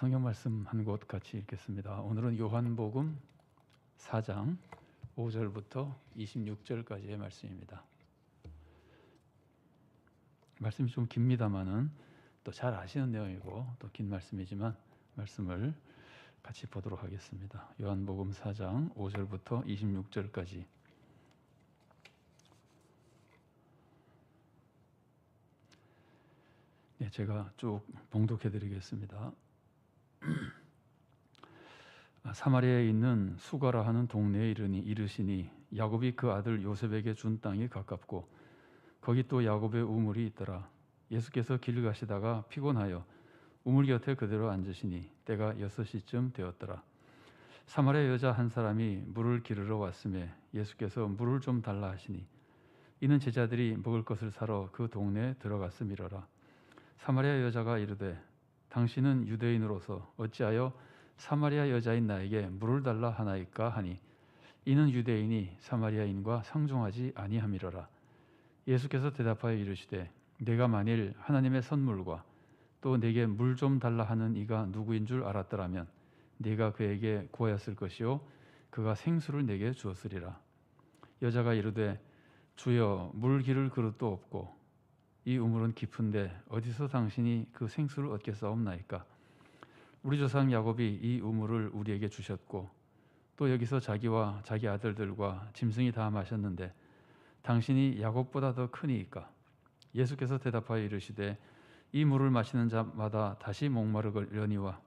성경 말씀 한 곳 같이 읽겠습니다. 오늘은 요한복음 4장 5절부터 26절까지의 말씀입니다. 말씀이 좀 깁니다만은 또 잘 아시는 내용이고 또 긴 말씀이지만 말씀을 같이 보도록 하겠습니다. 요한복음 4장 5절부터 26절까지. 네, 제가 쭉 봉독해 드리겠습니다. 사마리아에 있는 수가라 하는 동네에 이르시니 야곱이 그 아들 요셉에게 준 땅이 가깝고 거기 또 야곱의 우물이 있더라. 예수께서 길 가시다가 피곤하여 우물 곁에 그대로 앉으시니 때가 6시쯤 되었더라. 사마리아 여자 한 사람이 물을 기르러 왔음에 예수께서 물을 좀 달라 하시니 이는 제자들이 먹을 것을 사러 그 동네에 들어갔음이러라. 사마리아 여자가 이르되 당신은 유대인으로서 어찌하여 사마리아 여자인 나에게 물을 달라 하나이까 하니 이는 유대인이 사마리아인과 상종하지 아니함이러라. 예수께서 대답하여 이르시되 내가 만일 하나님의 선물과 또 내게 물 좀 달라 하는 이가 누구인 줄 알았더라면 네가 그에게 구하였을 것이요 그가 생수를 내게 주었으리라. 여자가 이르되 주여 물 기를 그릇도 없고 이 우물은 깊은데 어디서 당신이 그 생수를 얻겠사옵나이까. 우리 조상 야곱이 이 우물을 우리에게 주셨고 또 여기서 자기와 자기 아들들과 짐승이 다 마셨는데 당신이 야곱보다 더 크니이까. 예수께서 대답하여 이르시되 이 물을 마시는 자마다 다시 목마르려니와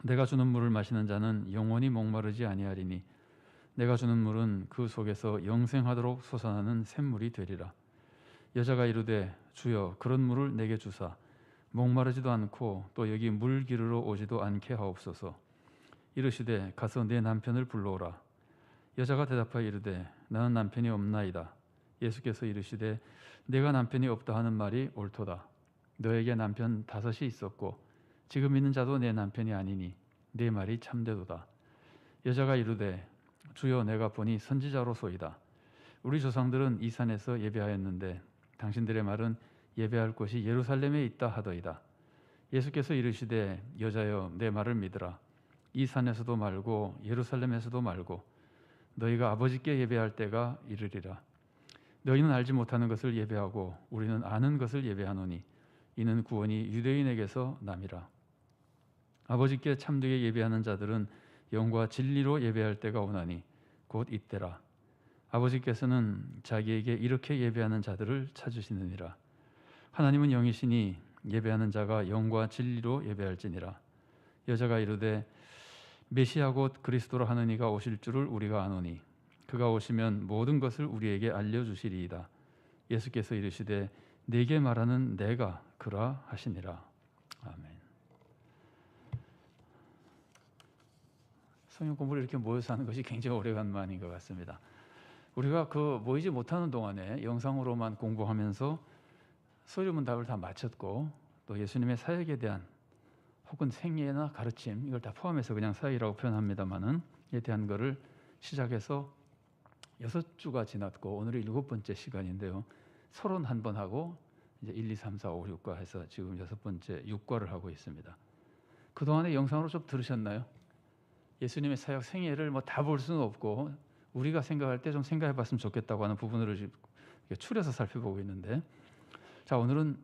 내가 주는 물을 마시는 자는 영원히 목마르지 아니하리니 내가 주는 물은 그 속에서 영생하도록 솟아나는 샘물이 되리라. 여자가 이르되 주여 그런 물을 내게 주사 목마르지도 않고 또 여기 물 기르러 오지도 않게 하옵소서. 이르시되 가서 내 남편을 불러오라. 여자가 대답하여 이르되 나는 남편이 없나이다. 예수께서 이르시되 내가 남편이 없다 하는 말이 옳도다. 너에게 남편 5이 있었고 지금 있는 자도 내 남편이 아니니 네 말이 참되도다. 여자가 이르되 주여 내가 보니 선지자로소이다. 우리 조상들은 이 산에서 예배하였는데 당신들의 말은 예배할 곳이 예루살렘에 있다 하더이다. 예수께서 이르시되 여자여 내 말을 믿으라. 이 산에서도 말고 예루살렘에서도 말고 너희가 아버지께 예배할 때가 이르리라. 너희는 알지 못하는 것을 예배하고 우리는 아는 것을 예배하노니 이는 구원이 유대인에게서 남이라. 아버지께 참되게 예배하는 자들은 영과 진리로 예배할 때가 오나니 곧 이때라. 아버지께서는 자기에게 이렇게 예배하는 자들을 찾으시느니라. 하나님은 영이시니 예배하는 자가 영과 진리로 예배할지니라. 여자가 이르되 메시아 곧 그리스도라 하는 이가 오실 줄을 우리가 아노니 그가 오시면 모든 것을 우리에게 알려주시리이다. 예수께서 이르시되 네게 말하는 내가 그라 하시니라. 아멘. 성경 공부를 이렇게 모여서 하는 것이 굉장히 오래간만인 것 같습니다. 우리가 모이지 못하는 동안에 영상으로만 공부하면서 서류문답을 다 마쳤고 또 예수님의 사역에 대한 혹은 생애나 가르침 이걸 다 포함해서 그냥 사역이라고 표현합니다만은 에 대한 거를 시작해서 6주가 지났고 오늘이 7번째 시간인데요. 서론 한 번 하고 이제 1, 2, 3, 4, 5, 6과 해서 지금 6번째 6과를 하고 있습니다. 그동안에 영상으로 좀 들으셨나요? 예수님의 사역 생애를 다 볼 수는 없고 우리가 생각할 때 좀 생각해 봤으면 좋겠다고 하는 부분을 추려서 살펴보고 있는데 자 오늘은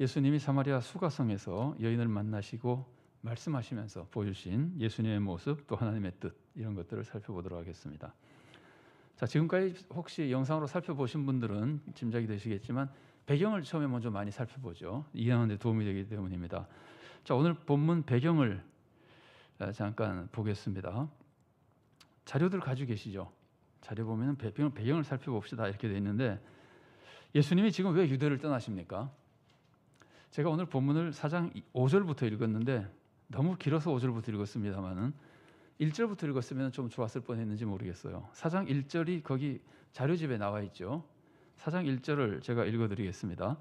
예수님이 사마리아 수가성에서 여인을 만나시고 말씀하시면서 보여주신 예수님의 모습 또 하나님의 뜻 이런 것들을 살펴보도록 하겠습니다. 자 지금까지 혹시 영상으로 살펴보신 분들은 짐작이 되시겠지만 배경을 처음에 먼저 많이 살펴보죠. 이해하는 데 도움이 되기 때문입니다. 자 오늘 본문 배경을 잠깐 보겠습니다. 자료들 가지고 계시죠? 자료 보면 배경을 살펴봅시다 이렇게 돼 있는데 예수님이 지금 왜 유대를 떠나십니까? 제가 오늘 본문을 4장 5절부터 읽었는데 너무 길어서 5절부터 읽었습니다만은 1절부터 읽었으면 좀 좋았을 뻔했는지 모르겠어요. 4장 1절이 거기 자료집에 나와 있죠. 4장 1절을 제가 읽어드리겠습니다.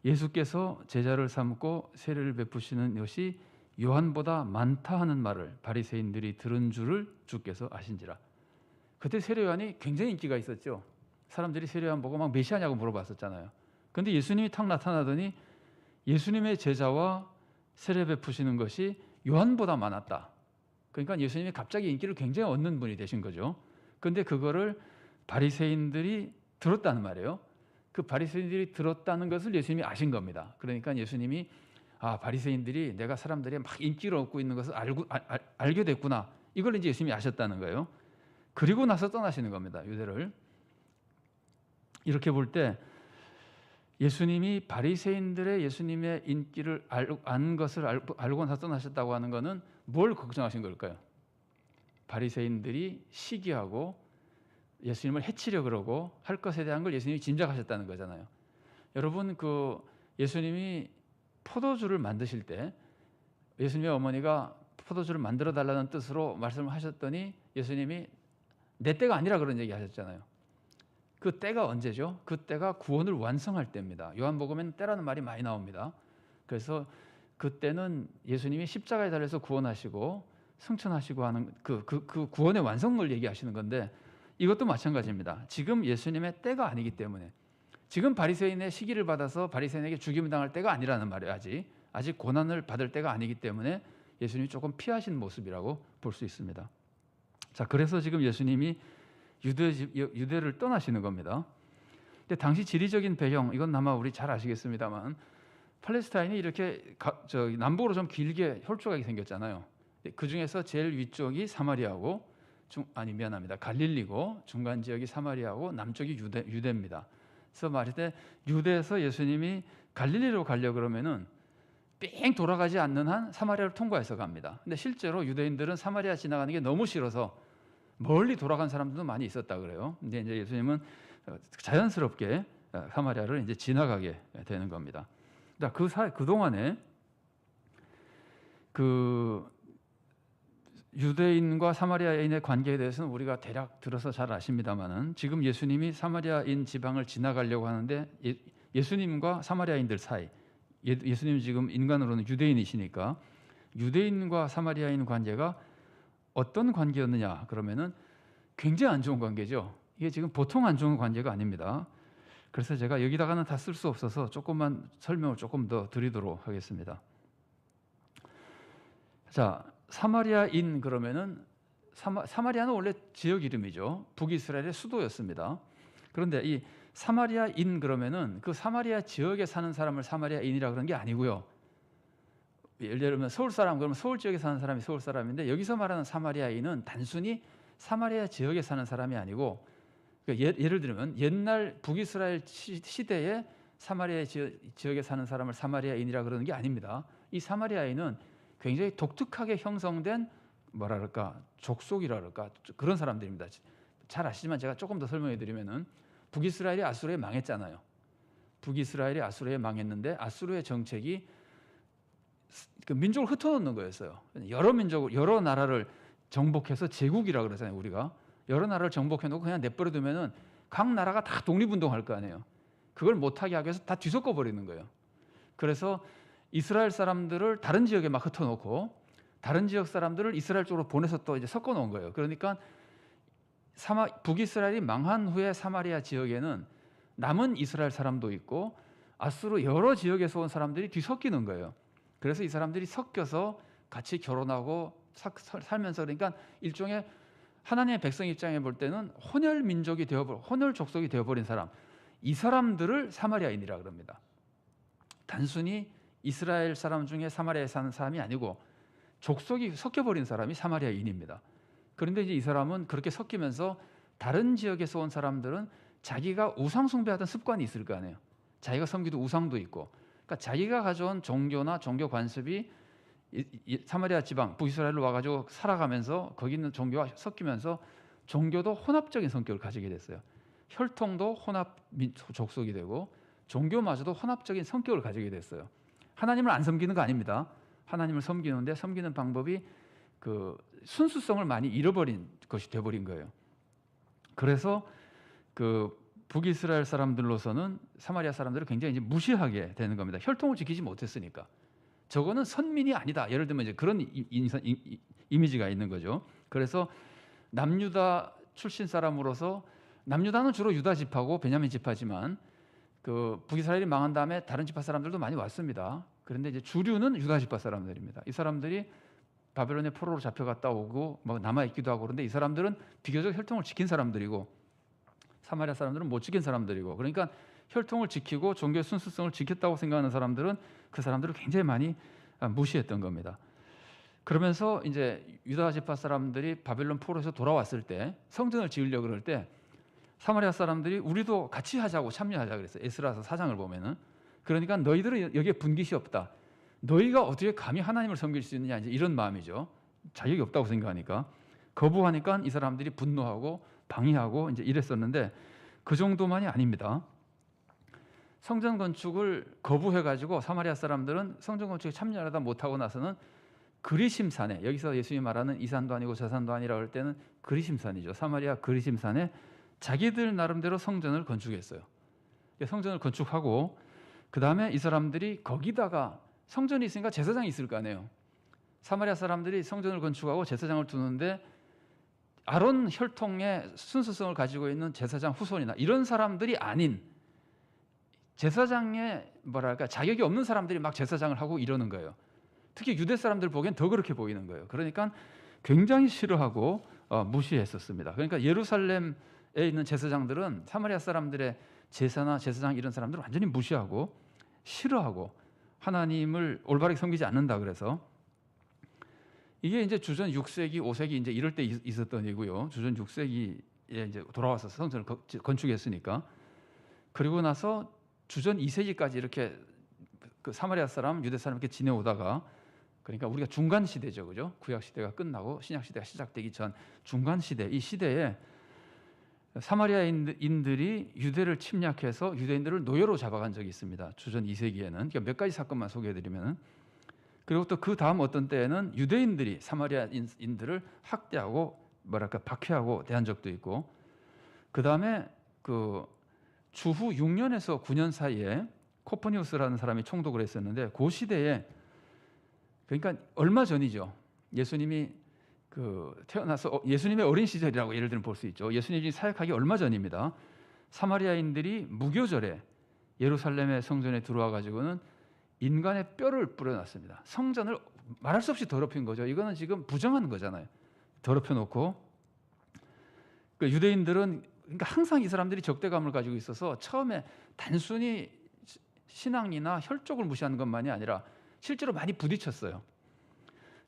예수께서 제자를 삼고 세례를 베푸시는 것이 요한보다 많다 하는 말을 바리새인들이 들은 줄을 주께서 아신지라. 그때 세례 요한이 굉장히 인기가 있었죠. 사람들이 세례 요한 보고 막 메시아냐고 물어봤었잖아요. 그런데 예수님이 탁 나타나더니 예수님의 제자와 세례 베푸시는 것이 요한보다 많았다. 그러니까 예수님이 갑자기 인기를 굉장히 얻는 분이 되신 거죠. 그런데 그거를 바리새인들이 들었다는 말이에요. 그 바리새인들이 들었다는 것을 예수님이 아신 겁니다. 그러니까 예수님이 바리새인들이 내가 사람들이 막 인기를 얻고 있는 것을 알게 됐구나. 이걸 이제 예수님이 아셨다는 거예요. 그리고 나서 떠나시는 겁니다. 유대를. 이렇게 볼 때 예수님이 바리새인들의 예수님의 인기를 안 것을 알고 나서 떠나셨다고 하는 것은 뭘 걱정하신 걸까요? 바리새인들이 시기하고 예수님을 해치려 그러고 할 것에 대한 걸 예수님이 짐작하셨다는 거잖아요. 여러분, 그 예수님이 포도주를 만드실 때 예수님의 어머니가 포도주를 만들어 달라는 뜻으로 말씀을 하셨더니 예수님이 내 때가 아니라 그런 얘기 하셨잖아요. 그 때가 언제죠? 그 때가 구원을 완성할 때입니다. 요한복음에는 때라는 말이 많이 나옵니다. 그래서 그때는 예수님이 십자가에 달려서 구원하시고 승천하시고 하는 그 구원의 완성을 얘기하시는 건데, 이것도 마찬가지입니다. 지금 예수님의 때가 아니기 때문에, 지금 바리새인의 시기를 받아서 바리새인에게 죽임을 당할 때가 아니라는 말이에요. 아직 고난을 받을 때가 아니기 때문에 예수님이 조금 피하신 모습이라고 볼 수 있습니다. 자, 그래서 지금 예수님이 유대를 떠나시는 겁니다. 근데 당시 지리적인 배경, 이건 아마 우리 잘 아시겠습니다만, 팔레스타인이 이렇게 남북으로 좀 길게 혈족하게 생겼잖아요. 그 중에서 제일 위쪽이 사마리아고, 갈릴리고, 중간 지역이 사마리아고, 남쪽이 유대입니다. 그래서 말할 때 유대에서 예수님이 갈릴리로 가려고 그러면은 뺑 돌아가지 않는 한 사마리아를 통과해서 갑니다. 근데 실제로 유대인들은 사마리아 지나가는 게 너무 싫어서 멀리 돌아간 사람들도 많이 있었다 그래요. 근데 이제 예수님은 자연스럽게 사마리아를 이제 지나가게 되는 겁니다. 그 동안에 그 유대인과 사마리아인의 관계에 대해서는 우리가 대략 들어서 잘 아십니다만은, 지금 예수님이 사마리아인 지방을 지나가려고 하는데 예수님과 사마리아인들 사이, 예수님은 지금 인간으로는 유대인이시니까 유대인과 사마리아인 관계가 어떤 관계였느냐 그러면은 굉장히 안 좋은 관계죠. 이게 지금 보통 안 좋은 관계가 아닙니다. 그래서 제가 여기다가는 다 쓸 수 없어서 조금만 설명을 조금 더 드리도록 하겠습니다. 자, 사마리아인 그러면은 사마리아는 원래 지역 이름이죠. 북이스라엘의 수도였습니다. 그런데 이 사마리아인 그러면은 그 사마리아 지역에 사는 사람을 사마리아인이라 그런 게 아니고요. 예를 들면 서울 사람 그러면 서울 지역에 사는 사람이 서울 사람인데, 여기서 말하는 사마리아인은 단순히 사마리아 지역에 사는 사람이 아니고, 그러니까 예를 들면 옛날 북이스라엘 시대에 사마리아 지역에 사는 사람을 사마리아인이라 그러는 게 아닙니다. 이 사마리아인은 굉장히 독특하게 형성된 족속이라 그럴까 그런 사람들입니다. 잘 아시지만 제가 조금 더 설명해 드리면은, 북이스라엘이 아수르에 망했잖아요. 북이스라엘이 아수르에 망했는데 아수르의 정책이 그 민족을 흩어놓는 거였어요. 여러 나라를 정복해서 제국이라 그러잖아요. 우리가 여러 나라를 정복해놓고 그냥 내버려 두면은 각 나라가 다 독립운동할 거 아니에요. 그걸 못하게 하기 위해서 다 뒤섞어 버리는 거예요. 그래서 이스라엘 사람들을 다른 지역에 막 흩어놓고 다른 지역 사람들을 이스라엘 쪽으로 보내서 또 이제 섞어 놓은 거예요. 그러니까 북이스라엘이 망한 후에 사마리아 지역에는 남은 이스라엘 사람도 있고 아수르 여러 지역에서 온 사람들이 뒤섞이는 거예요. 그래서 이 사람들이 섞여서 같이 결혼하고 살면서, 그러니까 일종의 하나님의 백성 입장에 볼 때는 혼혈 족속이 되어버린 사람, 이 사람들을 사마리아인이라 그럽니다. 단순히 이스라엘 사람 중에 사마리아에 사는 사람이 아니고 족속이 섞여버린 사람이 사마리아인입니다. 그런데 이제 이 사람은 그렇게 섞이면서 다른 지역에서 온 사람들은 자기가 우상 숭배하던 습관이 있을 거 아니에요. 자기가 섬기던 우상도 있고, 그러니까 자기가 가져온 종교나 종교 관습이 사마리아 지방 북이스라엘로 와가지고 살아가면서 거기 있는 종교와 섞이면서 종교도 혼합적인 성격을 가지게 됐어요. 혈통도 혼합 족속이 되고 종교마저도 혼합적인 성격을 가지게 됐어요. 하나님을 안 섬기는 거 아닙니다. 하나님을 섬기는데 섬기는 방법이 그 순수성을 많이 잃어버린 것이 돼버린 거예요. 그래서 그 북이스라엘 사람들로서는 사마리아 사람들을 굉장히 이제 무시하게 되는 겁니다. 혈통을 지키지 못했으니까. 저거는 선민이 아니다. 예를 들면 이제 그런 이미지가 있는 거죠. 그래서 남유다 출신 사람으로서, 남유다는 주로 유다 지파고 베냐민 지파지만 그 북이스라엘이 망한 다음에 다른 지파 사람들도 많이 왔습니다. 그런데 이제 주류는 유다 지파 사람들입니다. 이 사람들이 바벨론의 포로로 잡혀갔다 오고 뭐 남아 있기도 하고 그런데 이 사람들은 비교적 혈통을 지킨 사람들이고 사마리아 사람들은 못 지킨 사람들이고 그러니까 혈통을 지키고 종교의 순수성을 지켰다고 생각하는 사람들은 그 사람들을 굉장히 많이 무시했던 겁니다. 그러면서 이제 유다 지파 사람들이 바벨론 포로에서 돌아왔을 때 성전을 지으려고 그럴 때 사마리아 사람들이 우리도 같이 하자고 참여하자 그랬어요. 에스라서 4장을 보면은. 그러니까 너희들은 여기에 분깃이 없다. 너희가 어떻게 감히 하나님을 섬길 수 있느냐 이제 이런 마음이죠. 자격이 없다고 생각하니까 거부하니까 이 사람들이 분노하고 방해하고 이제 이랬었는데 그 정도만이 아닙니다. 성전 건축을 거부해가지고 사마리아 사람들은 성전 건축에 참여하다 못하고 나서는 그리심산에 여기서 예수님이 말하는 이 산도 아니고 저 산도 아니라고 할 때는 그리심산이죠. 사마리아 그리심산에 자기들 나름대로 성전을 건축했어요. 성전을 건축하고 그 다음에 이 사람들이 거기다가 성전이 있으니까 제사장이 있을 거 아니에요. 사마리아 사람들이 성전을 건축하고 제사장을 두는데 아론 혈통의 순수성을 가지고 있는 제사장 후손이나 이런 사람들이 아닌 제사장의 뭐랄까 자격이 없는 사람들이 막 제사장을 하고 이러는 거예요. 특히 유대 사람들 보기엔 더 그렇게 보이는 거예요. 그러니까 굉장히 싫어하고 무시했었습니다. 그러니까 예루살렘에 있는 제사장들은 사마리아 사람들의 제사나 제사장 이런 사람들을 완전히 무시하고 싫어하고 하나님을 올바르게 섬기지 않는다 그래서 이게 이제 주전 6세기, 5세기 이제 이럴 때 있었던 일이고요. 주전 6세기에 이제 돌아와서 성전을 건축했으니까 그리고 나서 주전 2세기까지 이렇게 그 사마리아 사람, 유대 사람 이렇게 지내오다가 그러니까 우리가 중간 시대죠, 그죠? 구약 시대가 끝나고 신약 시대가 시작되기 전 중간 시대 이 시대에 사마리아인들이 유대를 침략해서 유대인들을 노예로 잡아간 적이 있습니다. 주전 2세기에는 그러니까 몇 가지 사건만 소개해드리면 그리고 또 그 다음 어떤 때에는 유대인들이 사마리아인들을 학대하고 뭐랄까 박해하고 대한 적도 있고 그 다음에 그 주후 6년에서 9년 사이에 코퍼니우스라는 사람이 총독을 했었는데 그 시대에 그러니까 얼마 전이죠. 예수님이 태어나서 예수님의 어린 시절이라고 예를 들면 볼 수 있죠. 예수님이 사역하기 얼마 전입니다. 사마리아인들이 무교절에 예루살렘의 성전에 들어와 가지고는 인간의 뼈를 뿌려놨습니다. 성전을 말할 수 없이 더럽힌 거죠. 이거는 지금 부정하는 거잖아요. 더럽혀 놓고 그러니까 유대인들은 그러니까 항상 이 사람들이 적대감을 가지고 있어서 처음에 단순히 신앙이나 혈족을 무시하는 것만이 아니라 실제로 많이 부딪혔어요.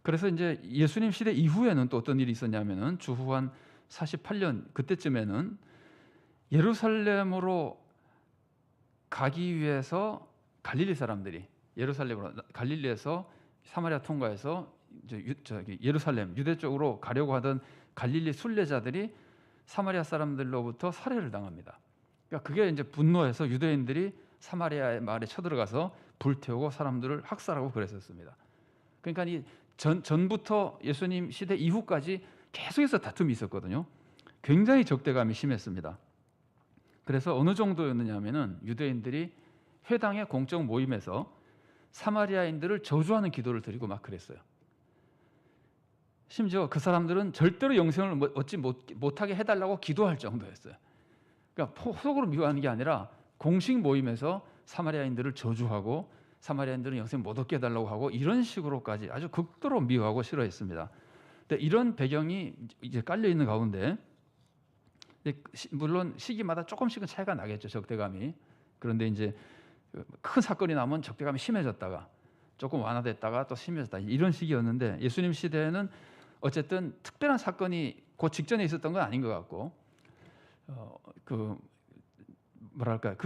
그래서 이제 예수님 시대 이후에는 또 어떤 일이 있었냐면은 주후 한 48년 그때쯤에는 예루살렘으로 가기 위해서 갈릴리 사람들이 갈릴리에서 사마리아 통과해서 예루살렘 유대 쪽으로 가려고 하던 갈릴리 순례자들이 사마리아 사람들로부터 살해를 당합니다. 그러니까 그게 이제 분노해서 유대인들이 사마리아의 마을에 쳐들어가서 불태우고 사람들을 학살하고 그랬었습니다. 그러니까 이 전부터 예수님 시대 이후까지 계속해서 다툼이 있었거든요. 굉장히 적대감이 심했습니다. 그래서 어느 정도였느냐면은 유대인들이 회당의 공적 모임에서 사마리아인들을 저주하는 기도를 드리고 막 그랬어요. 심지어 그 사람들은 절대로 영생을 얻지 못하게 해달라고 기도할 정도였어요. 그러니까 속으로 미워하는 게 아니라 공식 모임에서 사마리아인들을 저주하고 사마리아인들은 영생 못 얻게 해달라고 하고 이런 식으로까지 아주 극도로 미워하고 싫어했습니다. 근데 이런 배경이 이제 깔려 있는 가운데 물론 시기마다 조금씩은 차이가 나겠죠, 적대감이. 그런데 이제 큰 사건이 나면 적대감이 심해졌다가 조금 완화됐다가 또 심해졌다 이런 시기였는데 예수님 시대에는 어쨌든 특별한 사건이 그 직전에 있었던 건 아닌 것 같고 뭐랄까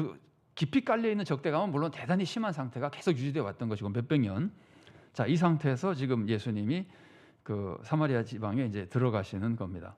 깊이 깔려 있는 적대감은 물론 대단히 심한 상태가 계속 유지되어 왔던 것이고 몇백 년. 자, 이 상태에서 지금 예수님이 그 사마리아 지방에 이제 들어가시는 겁니다.